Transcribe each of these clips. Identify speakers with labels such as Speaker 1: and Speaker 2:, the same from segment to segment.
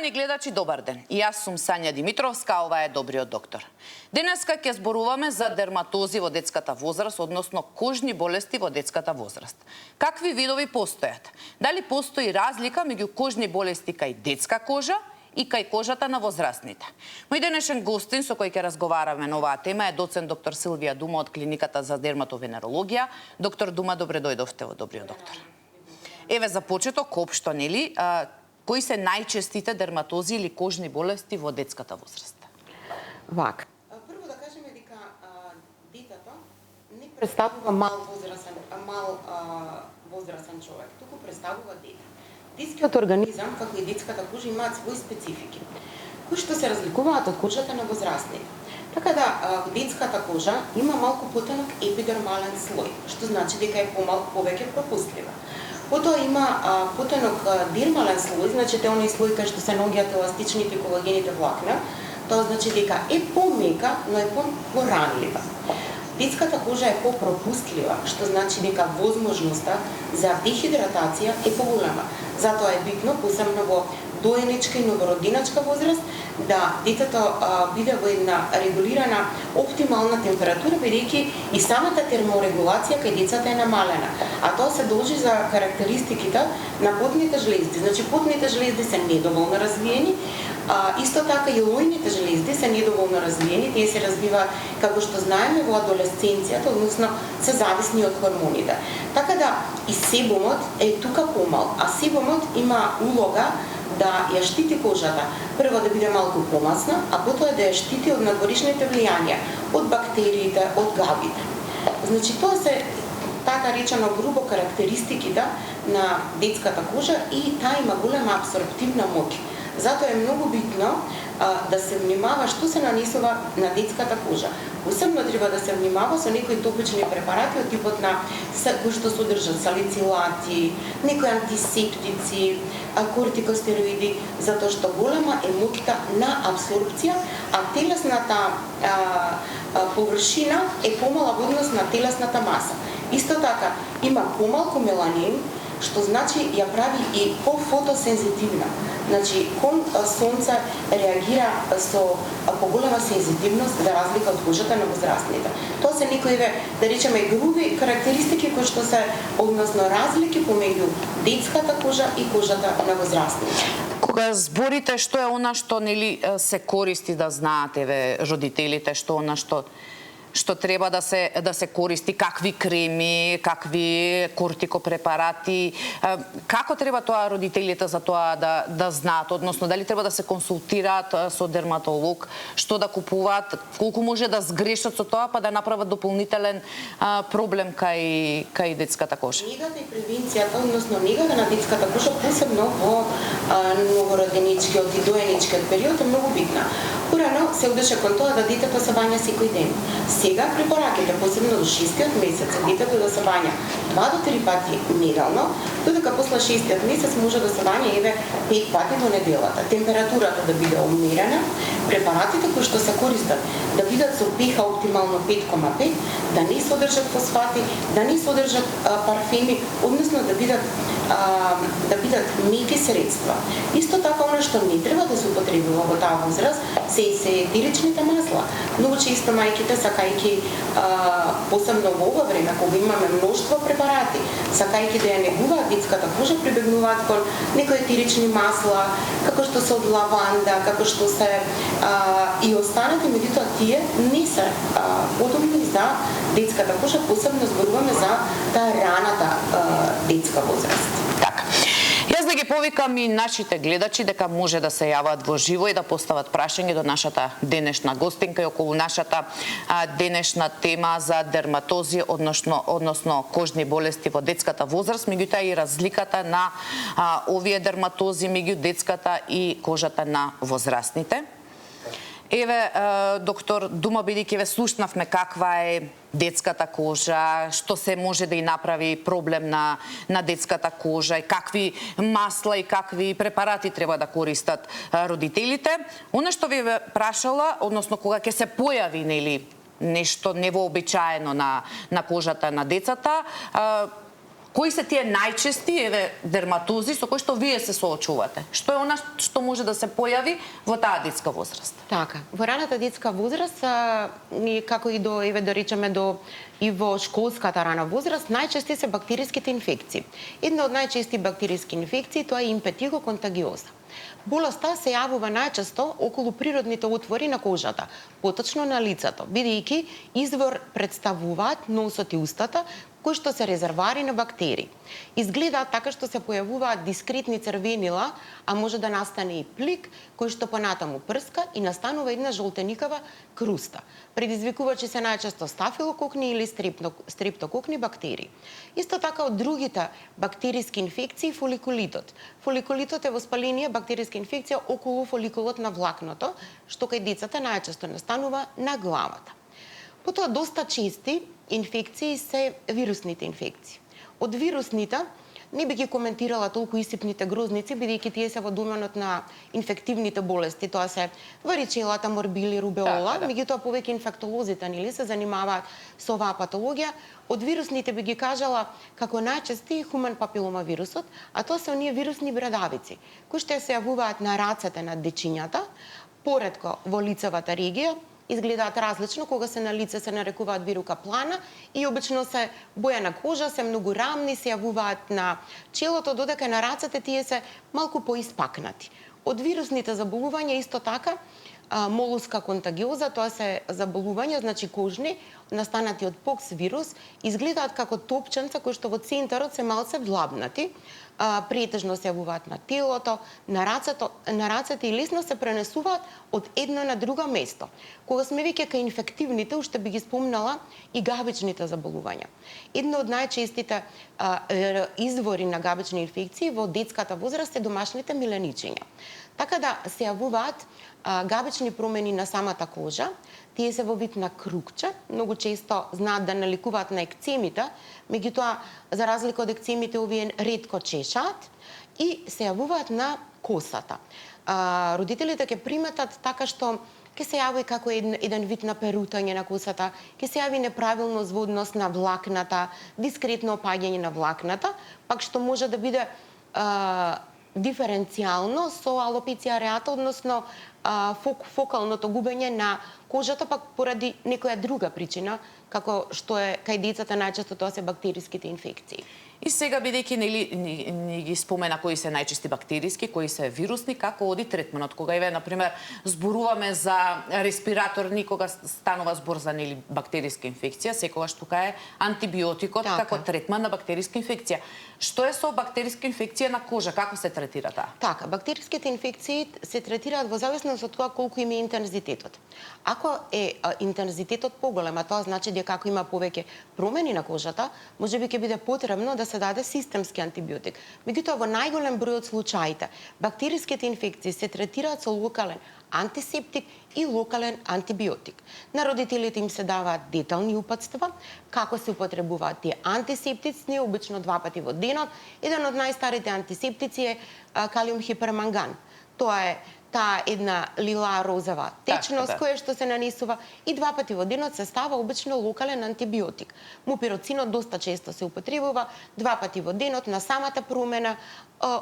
Speaker 1: Поважани гледачи, добар ден. И јас сум Сања Димитровска, а ова е Добриот доктор. Денеска ќе зборуваме за дерматози во детската возраст, односно кожни болести во детската возраст. Какви видови постојат? Дали постои разлика меѓу кожни болести кај детска кожа и кај кожата на возрастните? Мој денешен гостин со кој ќе разговараме на оваа тема е доцент доктор Силвија Дума од клиниката за дерматовенерологија. Доктор Дума, добре дојдовте во Добриот доктор. Еве за почеток, општо, нели, кои се најчестите дерматози или кожни болести во детската возраст?
Speaker 2: Вака. Прво да кажеме дека детето не представува мал возрасен човек, туку представува дете. Детскиот организам, како и детската кожа, имаат своји специфики, кои што се разликуваат од кожата на возрастните. Така да, детската кожа има малку потенок епидермален слој, што значи дека е повеќе пропустлива. Потоа има потенок дермален слој, значи тоа е слој кај што се наоѓаат еластичните колагените влакна. Тоа значи дека е помека, но е поранлива. Детската кожа е попропустлива, што значи дека возможноста за дехидратација е поголема. Затоа е битно, посебно во доеничка и новородиначка возраст, да детето биде во една регулирана оптимална температура, бидејќи и самата терморегулација кај децата е намалена. А тоа се должи за карактеристиките на потните жлезди. Значи потните жлезди се недоволно развиени, исто така и лојните жлезди се недоволно развиени, тие се развиваат, како што знаеме, во адолесценцијата, односно се зависни од хормоните. Така да и себумот е тука помал, а себумот има улога да ја штити кожата. Прво да биде малку помасна, а потоа да ја штити од надворешните влијанија, од бактериите, од габите. Значи тоа се така речено грубо карактеристиките на детската кожа и таа има голема абсорптивна моќ. Затоа е многу битно да се внимава што се нанесува на детската кожа. Посебно треба да се внимава со некои топични препарати од типот на кои што содржат салицилати, некои антисептици, кортикостероиди, затоа што голема е моќта на абсорбција, а телесната површина е помала во однос на телесната маса. Исто така има помалку меланин, што значи ја прави и пофотосензитивна. Значи, кон сонце реагира со поголема сензитивност за разлика од кожата на возрастните. Тоа се некои, да речеме, груби карактеристики кои што се односно разлики помеѓу детската кожа и кожата на возрастните.
Speaker 1: Кога зборите што е она што нели се користи да знаат еве родителите, што она што треба да се користи, какви креми, какви кортикопрепарати, како треба тоа родителите за тоа да знаат, односно дали треба да се консултираат со дерматолог, што да купуваат, колку може да сгрешат со тоа па да направат дополнителен проблем кај детската кожа.
Speaker 2: Негата и превенцијата, односно негата на детската кожа, посебно во новороденичкиот и доеничкиот период е многу битна. Порано се одеше кон тоа да детето се бања секој ден. Сега препораките, посебно до 6-тиот месец, детето да се бања 2 до 3 пати неделно, додека после 6-тиот месец може да се бања еве 5 пати во неделата. Температурата да биде умерена, препаратите кои што се користат да бидат со pH оптимално 5,5, да не содржат фосфати, да не содржат парфеми, односно да бидат меки средства. Исто така она што не треба да се употребува во таа возраст се етеричните масла. Многу често мајките сакајќи посебно во ова време кога имаме мноштво препарати, сакајќи да ја негуваат детската кожа, прибегнуваат кон некои етерични масла, како што се од лаванда, како што се и останати, меѓутоа тие не се подобни за детската кожа, посебно зборуваме за таа раната детска возраст.
Speaker 1: Така. Јас да ги повикам и нашите гледачи дека може да се јават во живо и да постават прашање до нашата денешна гостинка и околу нашата денешна тема за дерматози, односно кожни болести во детската возраст, меѓутоа и разликата на овие дерматози меѓу детската и кожата на возрастните. Еве, доктор Дума, бидејќи ве слушнавме каква е детската кожа, што се може да и направи проблем на детската кожа и какви масла и какви препарати треба да користат родителите. Она што ви прашала, односно кога ќе се појави нели нешто невообичаено на кожата на децата, Кои се тие најчести дерматози со кои што вие се соочувате? Што е она што може да се појави во таа детска возраст?
Speaker 2: Така, во раната детска возраст, како и до, да речеме, и во школската рана возраст, најчести се бактериските инфекции. Една од најчести бактериски инфекции тоа е импетиго-контагиоза. Болеста се јавува најчесто околу природните отвори на кожата, поточно на лицето, бидејќи извор представуваат носот и устата, кои што се резервари на бактерии. Изгледаат така што се појавуваат дискретни црвенила, а може да настане и плик, кој што понатаму прска и настанува една жолтеникава круста. Предизвикувачи се најчесто стафилококни или стрептококни бактерии. Исто така од другите бактериски инфекции фоликулитот. Фоликулитот е воспаление бактериска инфекција околу фоликулот на влакното, што кај децата најчесто настанува на главата. Потоа доста чести инфекции се вирусните инфекции. Од вирусните не би ги коментирала толку исипните грозници, бидејќи тие се во доменот на инфективните болести, тоа се варичелата, морбили, рубеола, меѓутоа повеќе инфектолозите нели се занимаваат со оваа патологија. Од вирусните би ги кажала како најчести хумен папиломавирусот, а тоа се оние вирусни брадавици, кои што се јавуваат на рацете на дечињата, поретко во лицевата регија. Изгледаат различно, кога се на лице се нарекуваат вирука плана и обично се боја на кожа, се многу рамни, се јавуваат на челото, додека на рацете тие се малку поиспакнати. Од вирусните заболувања исто така молуска контагиоза, тоа се заболувања, значи кожни, настанати од покс вирус, изгледаат како топченца кои што во центарот се малце влабнати, претежно се јавуваат на телото, на рацете и лесно се пренесуваат од едно на друго место. Кога сме веќе кај инфективните, уште би ги спомнала и габичните заболувања. Едно од најчестите извори на габични инфекции во детската возраст е домашните миленичиња. Така да се јавуваат габични промени на самата кожа, тие се во вид на крукче, многу често знаат да наликуваат на екцемите, меѓутоа за разлика од екцемите овие ретко чешаат и се јавуваат на косата. Родителите ќе приметат така што ќе се јави како еден вид на перутање на косата, ќе се јави неправилност во однос на влакната, дискретно опаѓање на влакната, пак што може да биде диференцијално со алопеција ареата, односно фокалното губење на кожата, пак поради некоја друга причина, како што е кај децата најчесто тоа се бактериските инфекции.
Speaker 1: И сега, бидејќи не ги спомена кои се најчести бактериски, кои се вирусни, како оди третманот? Кога например, зборуваме за респиратор, никога станува збор за бактериска инфекција, секогаш тука е антибиотикот како третман на бактериска инфекција. Што е со бактериска инфекција на кожа? Како се третира таа?
Speaker 2: Така, бактериските инфекции се третираат во зависност од тоа колку им е интензитетот. Ако е интензитетот поголем, а тоа значи дека ако има повеќе промени на кожата, можеби ќе биде потребно да се даде системски антибиотик. Меѓутоа, во најголем број од случаите, бактериските инфекции се третираат со локален антисептик и локален антибиотик. На родителите им се даваат детални упатства како се употребуваат тие антисептици, обично 2 пати во денот. Еден од најстарите антисептици е калиум хиперманган. Тоа е таа една лила розова течност која што се нанесува и 2 пати во денот се става обично локален антибиотик. Мупироцинот доста често се употребува 2 пати во денот на самата промена,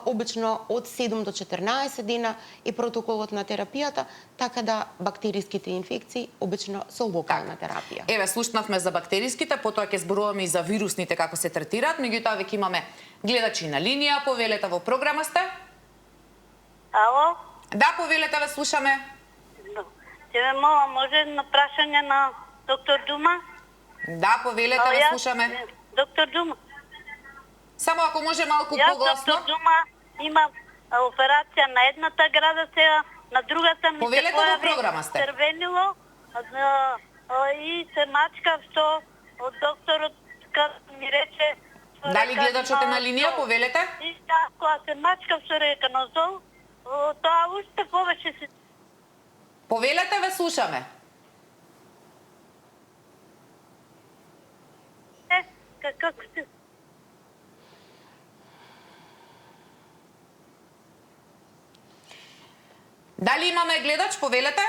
Speaker 2: обично од 7 до 14 дена е протоколот на терапијата, така да бактериските инфекции обично со локална терапија.
Speaker 1: Еве, слушнавме за бактериските, потоа ќе зборуваме и за вирусните како се третираат, меѓутоа веќе имаме гледачи на линија, повелете во програма сте.
Speaker 3: Ало?
Speaker 1: Да, повелете, ве слушаме.
Speaker 3: Ќе ве молам, може едно прашање на доктор Дума?
Speaker 1: Да, повелете, ве слушаме.
Speaker 3: Доктор Дума.
Speaker 1: Само ако може малку погласно.
Speaker 3: Јас, доктор Дума, имам операција на едната града, сега на другата ми се појави црвенило и се мачкав што од докторот ми рече...
Speaker 1: Дали гледачот е на линија, повелете?
Speaker 3: И кога се мачкав со реканозол, тоа уште повеќе се...
Speaker 1: Повелете, ве слушаме.
Speaker 3: Како се...
Speaker 1: Дали имаме гледач, повелете?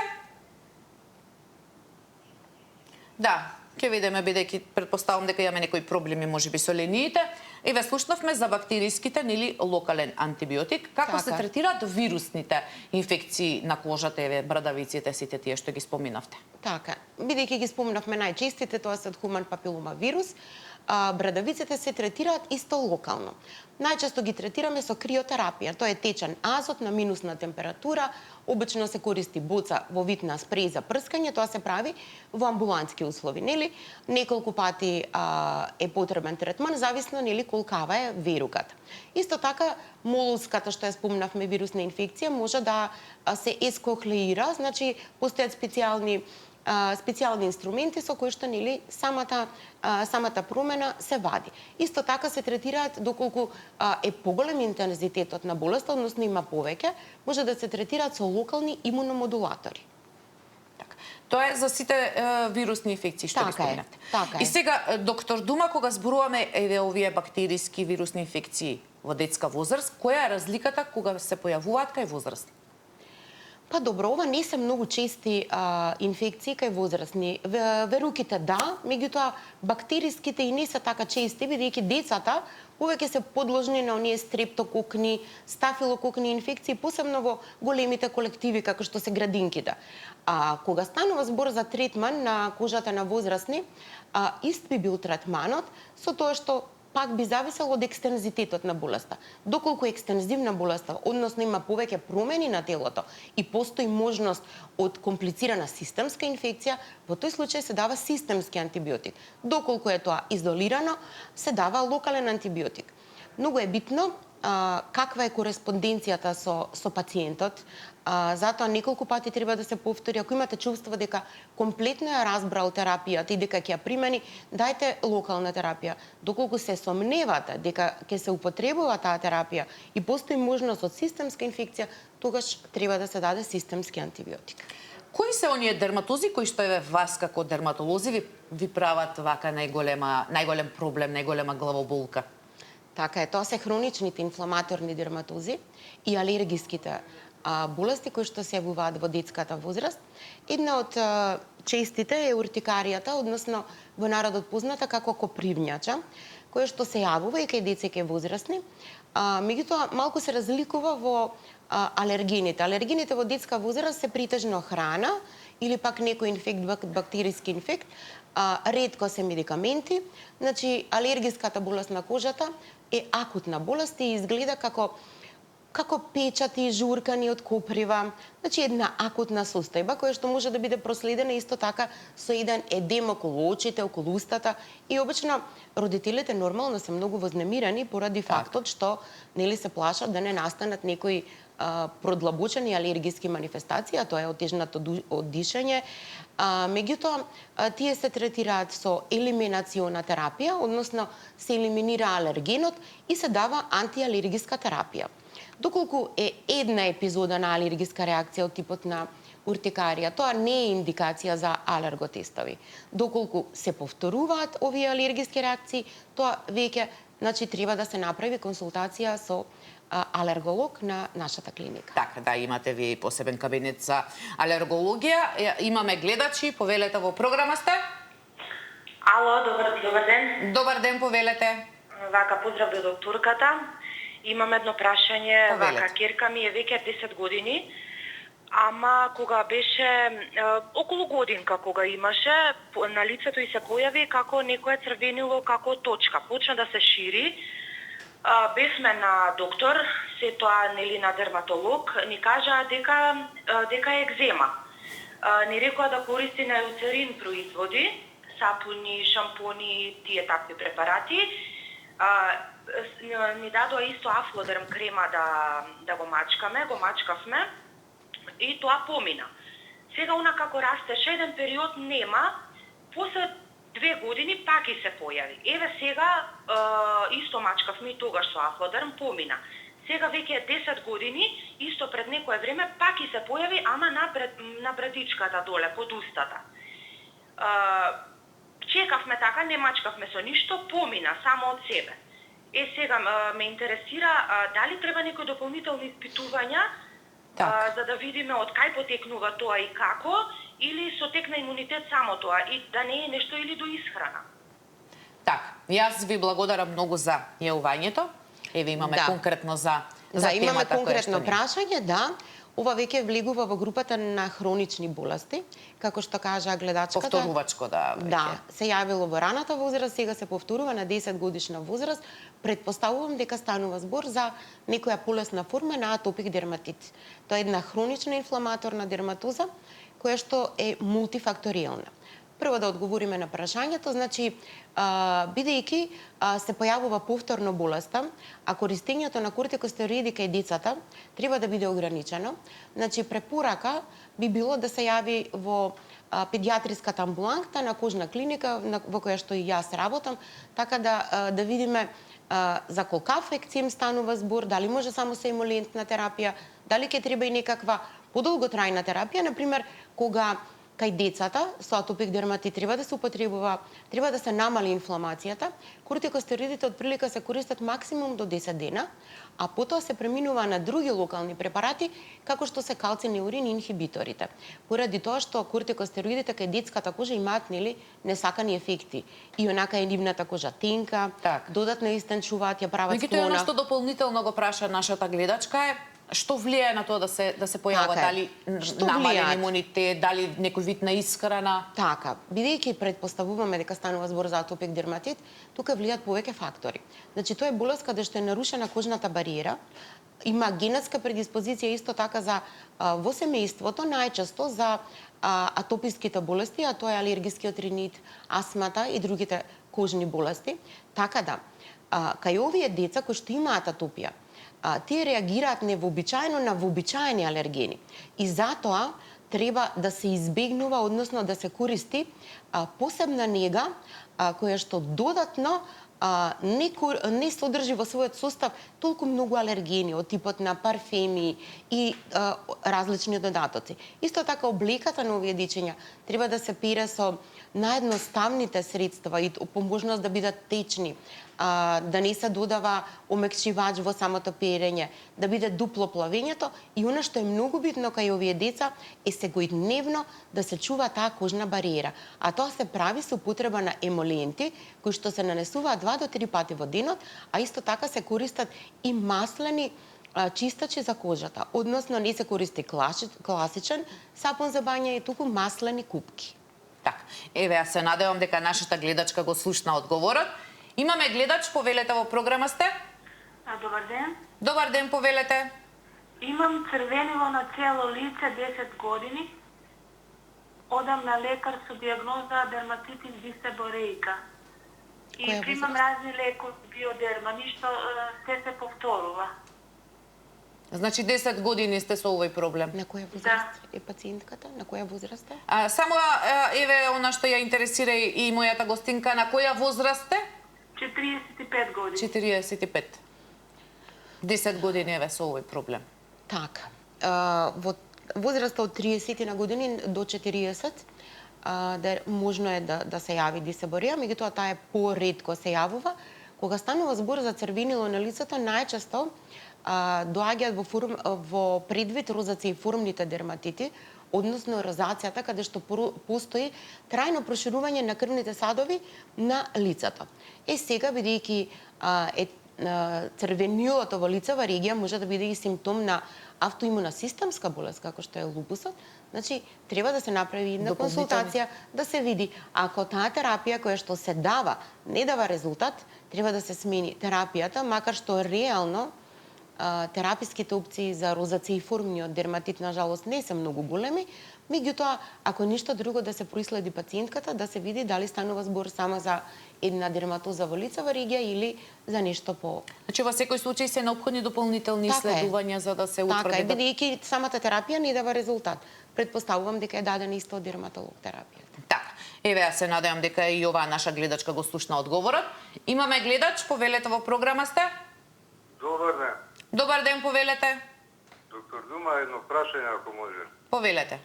Speaker 1: Да, Ќе видиме, бидејќи претпоставам дека имаме некои проблеми можеби со линиите. Еве слушнавме за бактериските, нели, локален антибиотик. Како се третираат вирусните инфекции на кожата, еве брадавиците, сите тие што ги споминавте?
Speaker 2: Така, бидејќи ги спомнавме најчестите, тоа се хуман папилома вирус, брадавиците се третираат исто локално. Најчесто ги третираме со криотерапија. Тоа е течен азот на минусна температура, обично се користи боца во вид на спреј за прскање, тоа се прави во амбулантски услови, нели? Неколку пати е потребен третман, зависно нели колкава е веругата. Исто така молуската што ја спомнавме вирусна инфекција може да се ескохлеира, значи постојат специјални инструменти со кои што нели самата промена се вади. Исто така се третираат доколку е поголем интензитетот на болеста, односно има повеќе, може да се третираат со локални имуномодулатори.
Speaker 1: Тоа е за сите вирусни инфекции што ги спомнавте.
Speaker 2: Така е.
Speaker 1: И сега, доктор Дума, кога зборуваме еве овие бактериски вирусни инфекции во детска возраст, која е разликата кога се појавуваат кај возрастни?
Speaker 2: Па добро, ова не се многу чести инфекции кај возрастни. Веруките да, меѓутоа бактериските и не се така чести, бидејќи децата повеќе се подложни на оние стрептококни, стафилококни инфекции, посебно во големите колективи како што се градинките. Кога станува збор за третман на кожата на возрастни, ист би бил третманот со тоа што пак би зависело од екстензитетот на болеста. Доколку е екстензивна болеста, односно има повеќе промени на телото и постои можност од комплицирана системска инфекција, во тој случај се дава системски антибиотик. Доколку е тоа изолирано, се дава локален антибиотик. Многу е битно каква е кореспонденцијата со пациентот, затоа неколку пати треба да се повтори. Ако имате чувство дека комплетно ја разбрал терапијата и дека ќе ја примени, дајте локална терапија. Доколку се сомневате дека ќе се употребува таа терапија и постои можност од системска инфекција, тогаш треба да се даде системски антибиотик.
Speaker 1: Кои се оние дерматози кои што еве вас како дерматолози ви прават вака најголем проблем, најголема главоболка?
Speaker 2: Така е, тоа се хроничните инфламаторни дерматози и алергиските болести кои што се јавуваат во детската возраст. Една од честите е уртикаријата, односно во народот позната како копривњача, која што се јавува и кај деца и кај возрастни. Меѓутоа малку се разликува во алергените. Алергените во детска возраст се притежно храна или пак некој инфект, бактериски инфект, ретко се медикаменти. Значи, алергиската болест на кожата е акутна болест и изгледа како печати, журкани од коприва, значи една акутна состојба која што може да биде проследена исто така со еден едем околу очите, околу устата и обично родителите нормално се многу вознемирани поради фактот што нели се плашат да не настанат некои продлабочени алергиски манифестации, а тоа е отежнато дишење. Меѓутоа, тие се третираат со елиминациона терапија, односно се елиминира алергенот и се дава антиалергиска терапија. Доколку е една епизода на алергиска реакција од типот на уртикарија, тоа не е индикација за алерготестови. Доколку се повторуваат овие алергиски реакции, тоа веќе треба да се направи консултација со алерголог на нашата клиника.
Speaker 1: Така, да, имате ви посебен кабинет за алергологија. Имаме гледачи, повелете во програма сте.
Speaker 4: Ало, добар ден.
Speaker 1: Добар ден, повелете.
Speaker 4: Вака, поздрав до докторката. Имам едно прашање, вака, керка ми е веќе 10 години, ама кога беше околу годинка кога имаше, на лицето и се појави како некое црвенило, како точка. Почна да се шири. Бевме на доктор, се тоа нели на дерматолог, ни кажаа дека е екзема. Ни рекоа да користи на еуцерин производи, сапуни, шампони, тие такви препарати. Ни дадоа исто афлодерм крема да го мачкаме, го мачкавме и тоа помина. Сега она како растеше, еден период нема, после 2 години пак и се појави. Еве сега исто мачкавме и тогаш со афлодерм помина. Сега веќе е 10 години, исто пред некое време пак и се појави, ама на брадичката доле, под устата. Чекавме така, не мачкавме со ништо, помина само од себе. Сега ме интересира дали треба некои дополнителни испитувања за да видиме од кај потекнува тоа и како, или со тек на имунитет само тоа, и да не е нешто или до исхрана.
Speaker 1: Така, јас ви благодарам многу за јавувањето. Еве имаме конкретно за темата
Speaker 2: имаме конкретно
Speaker 1: која што
Speaker 2: прашање, да. Ова веќе влегува во групата на хронични болести, како што кажа гледачката.
Speaker 1: Повторувачко, да.
Speaker 2: Да, се јавило во раната возраст, сега се повторува на 10 годишна возраст. Предпоставувам дека станува збор за некоја полесна форма на атопик дерматит. Тоа е една хронична инфламаторна дерматоза, која што е мултифакторијална. Прво да одговориме на прашањето, значи, бидејќи се појавува повторно болеста, а користењето на кортикостероиди кај децата треба да биде ограничено, значи препорака би било да се јави во педиатриската амбуланта на кожна клиника во која што и јас работам, така да видиме за колку афекција им станува збор, дали може само со емолентна терапија, дали ќе треба и некаква подолготрајна терапија, например, кога кај децата со атопик дерматит треба да се употребува, треба да се намали инфламацијата, кортикостероидите отприлика се користат максимум до 10 дена, а потоа се преминува на други локални препарати, како што се калцинеурин инхибиторите. Поради тоа што кортикостероидите кај детската кожа имаат несакани ефекти. И онака е нивната кожа тенка, додатно истенчуваат, ја прават склона.
Speaker 1: Меѓутоа, што дополнително го праша нашата гледачка е што влијае на тоа да се појавува, дали намален имунитет, дали некој вид на исхрана?
Speaker 2: Така, бидејќи предпоставуваме дека станува збор за атопик дерматит, тука влијаат повеќе фактори. Значи, тоа е болест каде што е нарушена кожната бариера, има генетска предиспозиција исто така за во семејството, најчесто за атописките болести, а тоа е алергискиот ринит, астмата и другите кожни болести. Така да, кај овие деца кои што имаат атопија, тие реагираат невообичаено на вообичаени алергени. И затоа треба да се избегнува, односно да се користи посебна нега која што додатно не содржи во својот состав толку многу алергени од типот на парфеми и различни додатоци. Исто така облеката на овие дечиња треба да се пере со наедноставните средства и по можност да бидат течни, да не се додава омекшивач во самото перење, да биде дупло плавењето и она што е многу битно кај овие деца е секојдневно да се чува таа кожна бариера. А тоа се прави со употреба на емоленти кои што се нанесуваат 2 до 3 пати во денот, а исто така се користат и маслени чистачи за кожата. Односно не се користи класичен сапун за бања, и туку маслени купки.
Speaker 1: Така, еве, јас се надевам дека нашата гледачка го слушна одговорот. Имаме гледач, повелете во програма сте.
Speaker 5: Добар ден.
Speaker 1: Добар ден, повелете.
Speaker 5: Имам црвенило на цело лице 10 години. Одам на лекар со дијагноза дерматитис дисебореика. И примам разни лекови, биодерма, ништо се повторува.
Speaker 1: Значи 10 години сте со овој проблем.
Speaker 2: На која возраст е пациентката? На која возраст е?
Speaker 1: Само еве она што ја интересира и мојата гостинка, на која возраст сте?
Speaker 5: 45 години.
Speaker 1: 45. 10 години еве со овој проблем.
Speaker 2: Така. Во возраста од 30 на години до 40 можно е да се јави дисеборија, меѓутоа таа е поретко се јавува. Кога станува збор за црвенило на лицето, најчесто доаѓаат во предвид розацијформните дерматити, односно розацијата, каде што постои трајно проширување на крвните садови на лицето. Сега, бидејќи црвенилото во лицева регија може да биде и симптом на автоимуна системска болест, како што е лупусот, значи треба да се направи една консултација, да се види ако таа терапија која што се дава не дава резултат, треба да се смени терапијата, макар што реално тераписките опции за розацијформниот дерматит на жалост не се многу големи, меѓутоа ако ништо друго да се происледи пациентката, да се види дали станува збор само за една дерматоза во лицева регија или за нешто по.
Speaker 1: Значи во секој случај се неопходни дополнителни исследувања за да се утврди.
Speaker 2: Така е, бидејќи самата терапија не дава резултат. Предпоставувам дека е дадена исто од дерматолог терапијата.
Speaker 1: Така. Еве, јас се надевам дека и оваа наша гледачка го слушна одговорот. Имаме гледач, повелете во програма сте.
Speaker 6: Добар ден.
Speaker 1: Добар ден, повелете.
Speaker 6: Доктор Дума, едно прашање ако може.
Speaker 1: Повелете.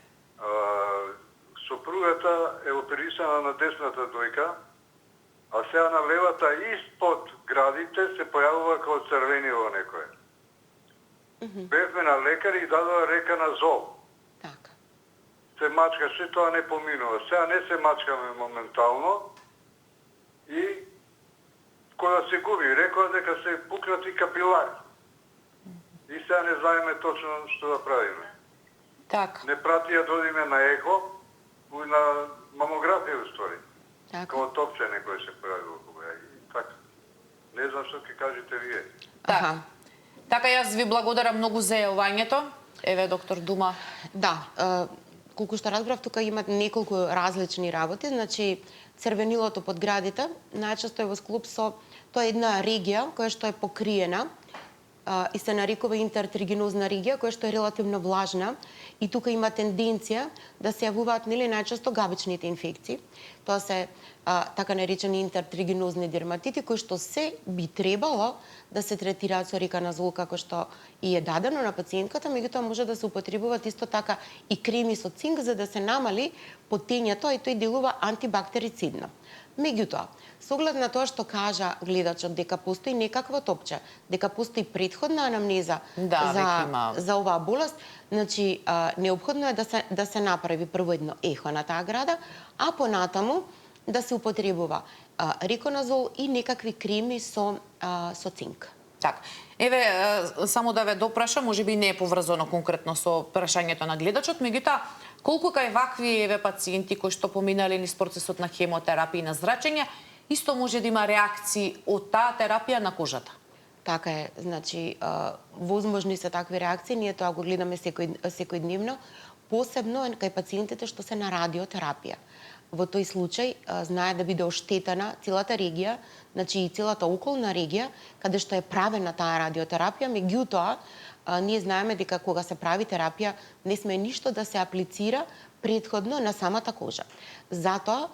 Speaker 6: Сопругата е оперисана на десната дојка, а сега на левата испод градите се појавува како црвенило некое. Бевме на лекари и дадоа река на зол.
Speaker 2: Така.
Speaker 6: Се мачкаше, тоа не поминува. Сега не се мачкаме моментално и кога се губи, рекоа дека се пукнати капилари. И сега не знаеме точно што да правиме.
Speaker 1: Така.
Speaker 6: Не пратија додиме на ехо, на мамографија устори.
Speaker 2: Така.
Speaker 6: Као топче некој се појавило кога и така. Не знам што ќе кажете вие.
Speaker 1: Така. Така, јас ви благодарам многу за јавањето. Еве, доктор Дума.
Speaker 2: Да, колку што разбрав, тука имат неколку различни работи. Значи, црвенилото под градите, најчесто е во склоп со тоа е една регија која што е покриена и се нарекува интертригинозна регија, која што е релативно влажна и тука има тенденција да се јавуваат нели најчесто габичните инфекции. Тоа се така наречени интертригинозни дерматити кои што се би требало да се третираат со риканазол како што и е дадено на пациентката, меѓутоа може да се употребуваат исто така и креми со цинк за да се намали потењето и тој делува антибактерицидно. Меѓутоа, со оглед на тоа што кажа гледачот дека постои некакво топче, дека постои претходна анамнеза за оваа болест, значи неопходно е да се направи прво едно ехо на таа града, а понатаму да се употребува риконазол и некакви креми со цинк.
Speaker 1: Така. Еве, само да ве допрашам, можеби не е поврзано конкретно со прашањето на гледачот, меѓутоа, колку кај вакви еве пациенти кои што поминале низ процесот на хемотерапија и на зрачење, исто може да има реакции од таа терапија на кожата?
Speaker 2: Така е, значи, возможни се такви реакции, ние тоа го гледаме секојдневно, посебно кај пациентите што се на радиотерапија. Во тој случај знае да биде оштетена целата регија, значи и целата околна регија, каде што е правена таа радиотерапија, меѓутоа ние знаеме дека кога се прави терапија не сме ништо да се аплицира претходно на самата кожа. Затоа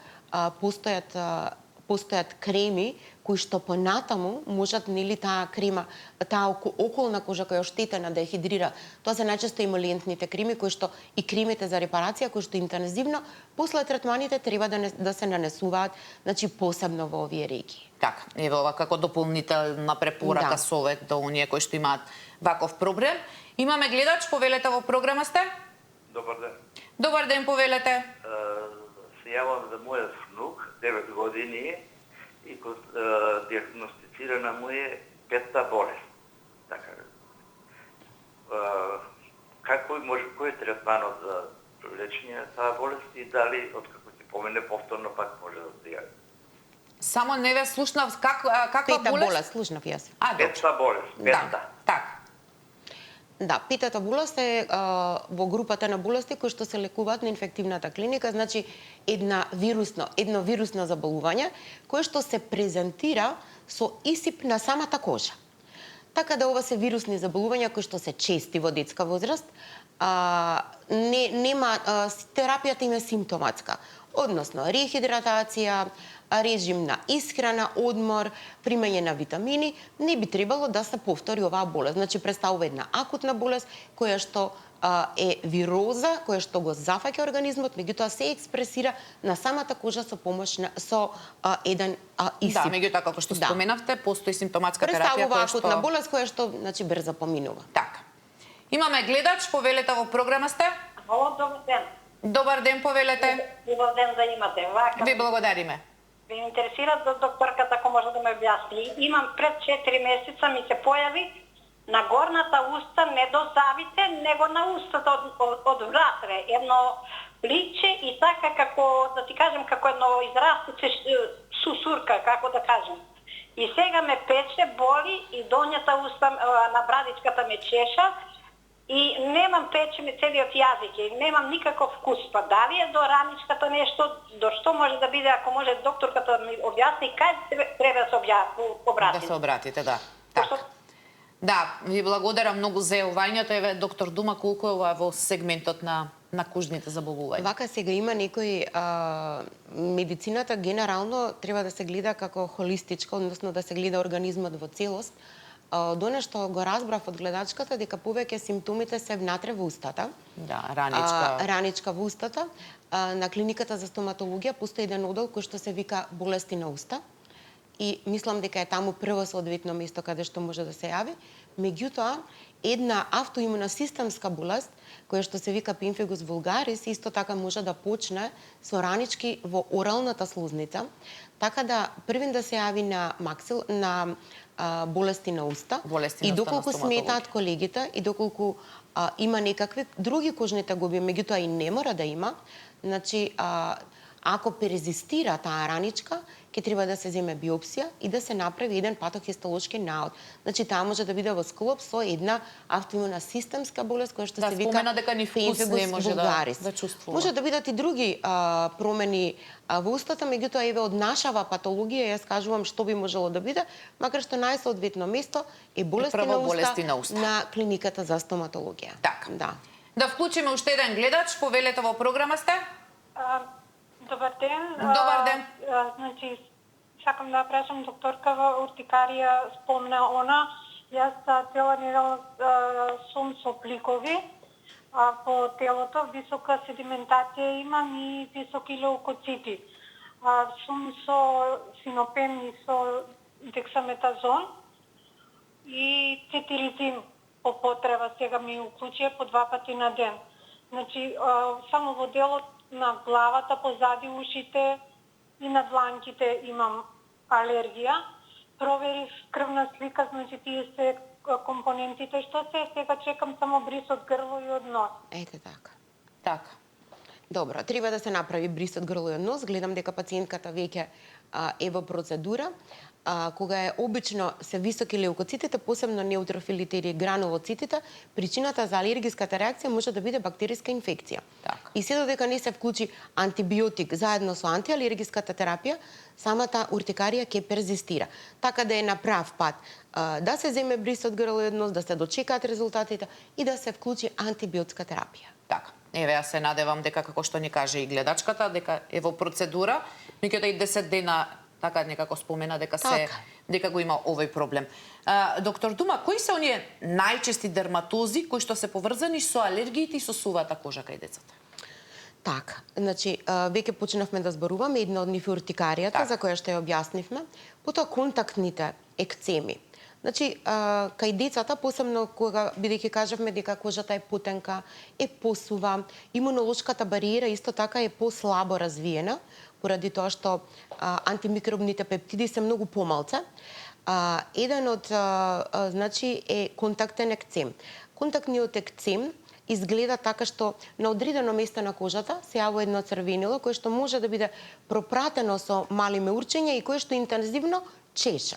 Speaker 2: постојат креми кои што понатаму можат нели таа крема, таа околна кожа која е оштетена да ја хидрира. Тоа се најчесто емолиентните креми кои што и кремите за репарација кои што интензивно после третманите треба да се нанесуваат, значи посебно во овие регии.
Speaker 1: Така, еве ова како дополнителна препорака, совет до оние кои што имаат ваков проблем. Имаме гледач, повелете во програма сте?
Speaker 7: Добар ден.
Speaker 1: Добар ден, повелете.
Speaker 7: Се јавам за мојот внук, 9 години, и диагностицирана му е петта болест. Така. Кој е третманот за лечење на таа болест и дали откако ќе помине повторно пак може да се јави?
Speaker 1: Само не ве слушнав каква
Speaker 2: Пета
Speaker 1: болест?
Speaker 2: болест, слушнав јас.
Speaker 7: Петта болест, петта.
Speaker 1: Да, така.
Speaker 2: Да, петата болест е во групата на болести кои што се лекуваат на инфективната клиника, значи едно вирусно заболување кое што се презентира со исип на самата кожа. Така да ова се вирусни заболувања кои што се чести во детска возраст, терапијата им е симптоматска, односно рехидратација, режим на исхрана, одмор, примање на витамини, не би требало да се повтори оваа болест. Значи представува една акутна болест која што е вироза, која што го зафаќа организмот, меѓутоа се експресира на самата кожа со помош еден исип.
Speaker 1: Да, меѓутоа како што споменавте, постои симптоматска терапија
Speaker 2: која што акутна болест која што значи брзо поминува.
Speaker 1: Така. Имаме гледач, повелете во програма сте?
Speaker 8: Добар ден.
Speaker 1: Добар ден, повелете.
Speaker 8: Добар ден да имате.
Speaker 1: Ви благодариме.
Speaker 8: Ви интересира да докторката ако може да ме објасни. Имам пред 4 месеца ми се појави на горната уста, не до завите, него на устата од вратре. Едно личе и така како, да ти кажем, како едно израстице сусурка, како да кажем. И сега ме пече, боли и долњата уста на брадичката ме чеша и немам пече ме целиот јазик и немам никаков вкус. Па дали е до раничката нешто, до што може да биде, ако може докторката да ми објасни, кај треба да се обратите?
Speaker 1: Да се обратите, да. Така. Да, ви благодарам многу за јавањето. Еве, доктор Дума, колку е ова во сегментот на кожните заболувања?
Speaker 2: Вака сега има некои медицината генерално треба да се гледа како холистичка, односно да се гледа организмот во целост. До нешто го разбрав од гледачката дека повеќе симптомите се внатре во устата.
Speaker 1: Да, раничка.
Speaker 2: Раничка во устата. На клиниката за стоматологија постои еден одел кој што се вика болести на уста. И мислам дека е таму прво соодветно место каде што може да се јави. Меѓутоа, една автоимуна системска болест, која што се вика пемфигус vulgaris, исто така може да почне со ранички во оралната слузница, така да првин да се јави на болести на уста, и доколку сметаат колегите, и доколку има некакви други кожни тегоби, меѓутоа и не мора да има, значи, ако перезистира таа раничка, ќе треба да се земе биопсија и да се направи еден патохистолошки наод. Значи, таа може да биде во склоп со една автоимуна системска болест, која што се вика пемфигус vulgaris. Може да бидат и други промени во устата, меѓутоа еве од нашава патологија јас кажувам што би можело да биде, макар што најсоодветно место е болести на уста на клиниката за стоматологија.
Speaker 1: Така.
Speaker 2: Да
Speaker 1: вклучиме уште еден гледач, повелете во програма сте.
Speaker 5: Добар ден.
Speaker 1: Добар ден.
Speaker 5: Значи, сакам да прашам докторка во уртикарија спомна она, јас цела недела сум со пликови по телото, висока седиментација имам и високи леукоцити. Сум со синопен и со дексаметазон и цетиризин по потреба, сега ми уклучија по 2 пати на ден. Значи, само во делот на главата, позади ушите и на дланките имам алергија. Проверив крвна слика, значи тие се компонентите што се, сега чекам само бриз од грло и од нос.
Speaker 2: Ете така.
Speaker 1: Така.
Speaker 2: Добро, треба да се направи бриз од грло и од нос. Гледам дека пациентката веќе е во процедура. Кога е обично се високи леукоцитите, посебно неутрофилите или гранулоцитите, причината за алергиската реакција може да биде бактериска инфекција.
Speaker 1: Так.
Speaker 2: И се додека не се вклучи антибиотик заедно со антиалергиската терапија, самата уртикарија ќе перзистира. Така да е на прав пат да се земе бриз од грло и од нос, да се дочекаат резултатите и да се вклучи антибиотска терапија.
Speaker 1: Така. Еве, јас се надевам дека, како што ни каже и гледачката, дека е во процедура, меѓутоа и 10 дена така некако спомена дека го има овој проблем. Доктор Дума, кои се оние најчести дерматози кои што се поврзани со алергиите и со сувата кожа кај децата?
Speaker 2: Така, значи, веќе почнавме да зборуваме, една од нив е уртикаријата, за која што ја објаснивме, потоа контактните екцеми. Значи, кај децата, посебно кога, бидејќи кажавме дека кожата е потенка, е посува, имунолошката бариера исто така е послабо развиена, поради тоа што антимикробните пептиди се многу помалце. Еден од, значи, е контактен екцем. Контактниот екцем изгледа така што на одредено место на кожата се јавува едно црвенило кое што може да биде пропратено со мали меурчења и кое што интензивно чеша.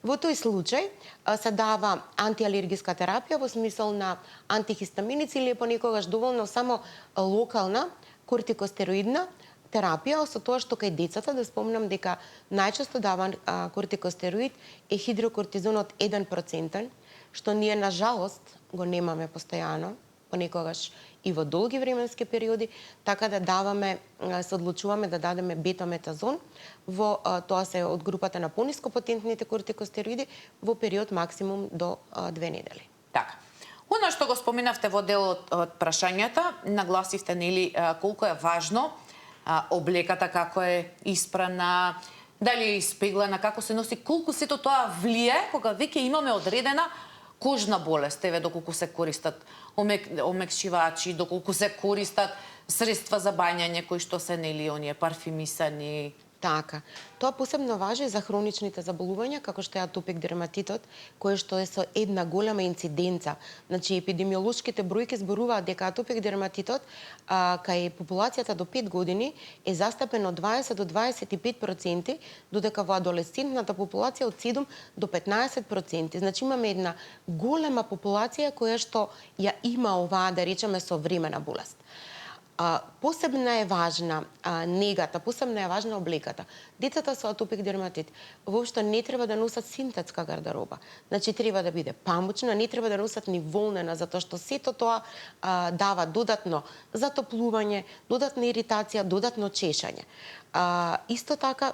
Speaker 2: Во тој случај се дава антиалергиска терапија во смисол на антихистаминици или понекогаш доволно само локална кортикостероидна терапија, со тоа што кај децата, да спомнам дека најчесто даван кортикостероид е хидрокортизонот 1%, што ние на жалост го немаме постојано, понекогаш и во долги временски периоди, така да даваме, се одлучуваме да дадеме бетаметазон, во тоа се од групата на понископотентните кортикостероиди во период максимум до 2 недели.
Speaker 1: Така. Она што го споменавте во делот од прашањата, нагласивте нели колку е важно облеката, како е испрана, дали е испеглана, како се носи, колку сето тоа влие кога веќе имаме одредена кожна болест, еве доколку се користат омекшивачи, доколку се користат средства за бањање кои што се нели оние парфимисани.
Speaker 2: Така. Тоа посебно важи за хроничните заболувања, како што е атопик дерматитот, кој што е со една голема инциденца. Значи, епидемиолошките бројки зборуваат дека атопик дерматитот кај популацијата до 5 години е застапен од 20 до 25%, додека во адолесцентната популација од 7 до 15%. Значи, имаме една голема популација која што ја има оваа, да речеме, современа болест. Посебна е важна негата, посебна е важна облеката. Децата со атопик дерматит воопшто не треба да носат синтетска гардероба. Значи, треба да биде памучна, не треба да носат ни волнена, затоа што сето тоа дава додатно затоплување, додатна иритација, додатно чешање. Исто така,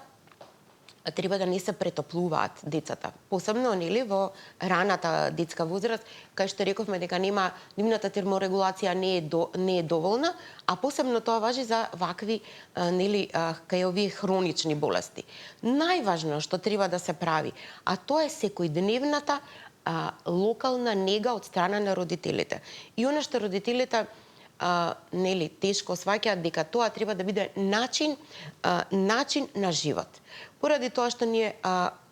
Speaker 2: треба да не се претоплуваат децата. Посебно нели во раната детска возраст, кај што рековме дека нивната терморегулација не е доволна, а посебно тоа важи за вакви нели кај овие хронични болести. Најважно што треба да се прави, а тоа е секојдневната локална нега од страна на родителите. И она што родителите нели тешко сваќаат дека тоа треба да биде начин на живот. Поради тоа што ние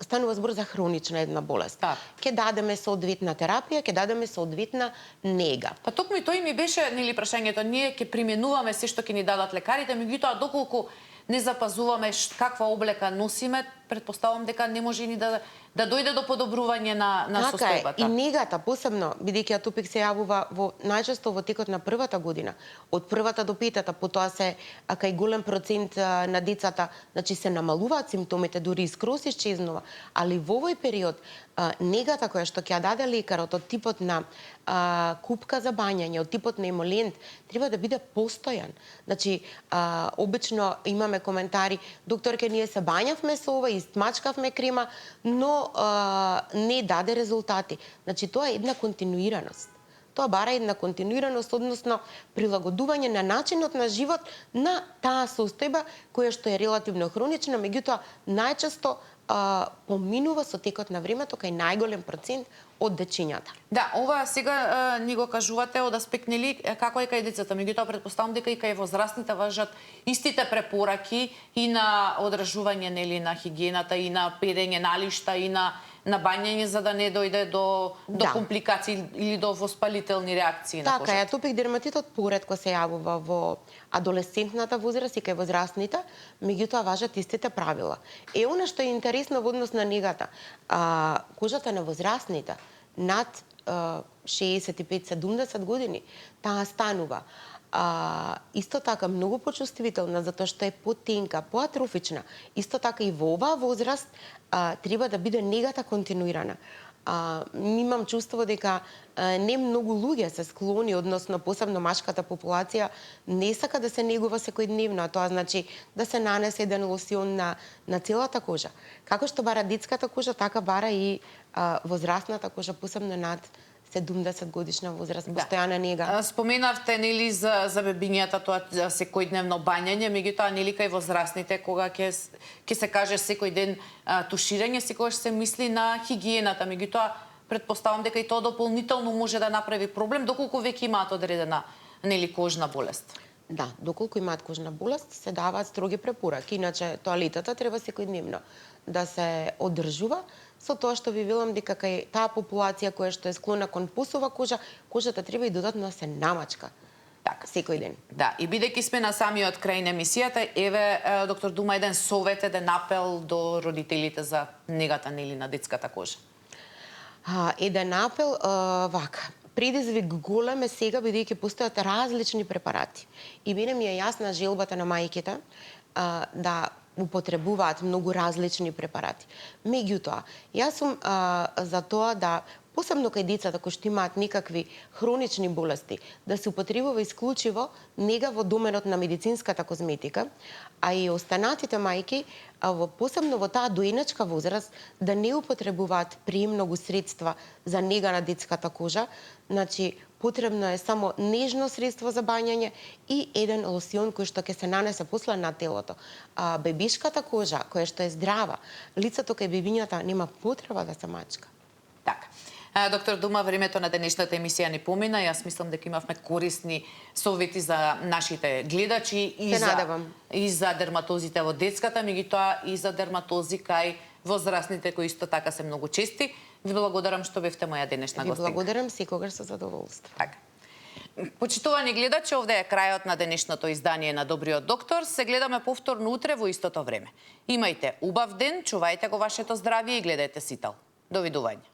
Speaker 2: станува збор за хронична една болест. Ќе дадеме соодветна терапија, ќе дадеме соодветна нега.
Speaker 1: Па токму и тој ми беше нели прашањето, ние ќе применуваме се што ќе ни дадат лекарите, меѓутоа доколку не запазуваме каква облека носиме, предпоставам дека не може ни да дојде до подобрување на состојбата.
Speaker 2: И негата, посебно, бидејќи атопик се јавува најчесто во текот на првата година, од првата до петата, потоа се кај голем процент на децата, значи се намалуваат симптомите, дури и скроз исчезнува, али во овој период негата која што ќе ја даде лекарот од типот на купка за бањање, од типот на емолент, треба да биде постојан. Значи, обично имаме коментари, докторке, ние се бањавме со ова, истмачкавме крема, но не даде резултати. Значи, тоа е една континуираност. Тоа бара една континуираност, односно прилагодување на начинот на живот на таа состојба која што е релативно хронична, меѓутоа најчесто поминува со текот на времето кај најголем процент од дечињата.
Speaker 1: Да, ова сега ни го кажувате од аспект нели како е кај децата, меѓутоа претпоставам дека и кај возрастните важат истите препораки и на одржување нели на хигиената и на педење налишта и на бањање за да не дојде до компликации или до воспалителни реакции на кожата.
Speaker 2: Така, атопик дерматитот поретко се јавува во адолесцентната возраст и кај возрастните, меѓутоа важат истите правила. Она што е интересно во однос на негата, кожата на возрастните над 65-70 години, таа станува исто така многу почувствителна затоа што е потенка, поатрофична. Исто така и во оваа возраст треба да биде негата континуирана. Имам чувство дека не многу луѓе се склони, односно посебно машката популација, не сака да се негува секојдневно, а тоа значи да се нанесе еден лосион на целата кожа. Како што бара детската кожа, така бара и возрастната кожа, посебно над 70 годишна возраст, постојана нега.
Speaker 1: Споменавте нели за бебињата тоа секојдневно бањање, меѓутоа нели кај возрастните кога ќе се каже секој ден туширање, секогаш се мисли на хигиената, меѓутоа претпоставам дека и тоа дополнително може да направи проблем доколку веќе имаат одредена нели кожна болест.
Speaker 2: Да, доколку имаат кожна болест, се даваат строги препораки, иначе тоалетата треба секојдневно да се одржува, со тоа што ви велам дека кај таа популација која што е склона кон посова кожа, кожата треба и додатно да се намачка. Така, секој ден.
Speaker 1: Да, и бидејќи сме на самиот крај на емисијата, еве доктор Дума еден совет, еден апел до родителите за негата нели на детската кожа.
Speaker 2: Еден апел вака. Предизвик голем е сега бидејќи постојат различни препарати. И мене ми е јасна желбата на мајките да употребуваат многу различни препарати. Меѓутоа, јас сум за тоа да посебно кај децата кои што имаат некакви хронични болести, да се употребува исклучиво нега во доменот на медицинската козметика, а и останатите мајки, посебно во таа доеначка возраст, да не употребуваат премногу средства за нега на детската кожа. Значи, потребно е само нежно средство за бањање и еден лосион кој што ќе се нанесе после на телото. Бебишката кожа, која што е здрава, лицето кај бебињата нема потреба да се мачка.
Speaker 1: Така. Доктор Дума, времето на денешната емисија не помина. Јас мислам дека имавме корисни совети за нашите гледачи и за дерматозите во детската, меѓутоа и за дерматози кај возрастните кои исто така се многу чести. Ви благодарам што бевте моја денешна гостинка.
Speaker 2: Ви благодарам, секогаш со задоволство.
Speaker 1: Така. Почитувани гледачи, овде е крајот на денешното издание на Добриот доктор. Се гледаме повторно утре во истото време. Имајте убав ден, чувајте го вашето здравје и гледајте Сител. Довидување.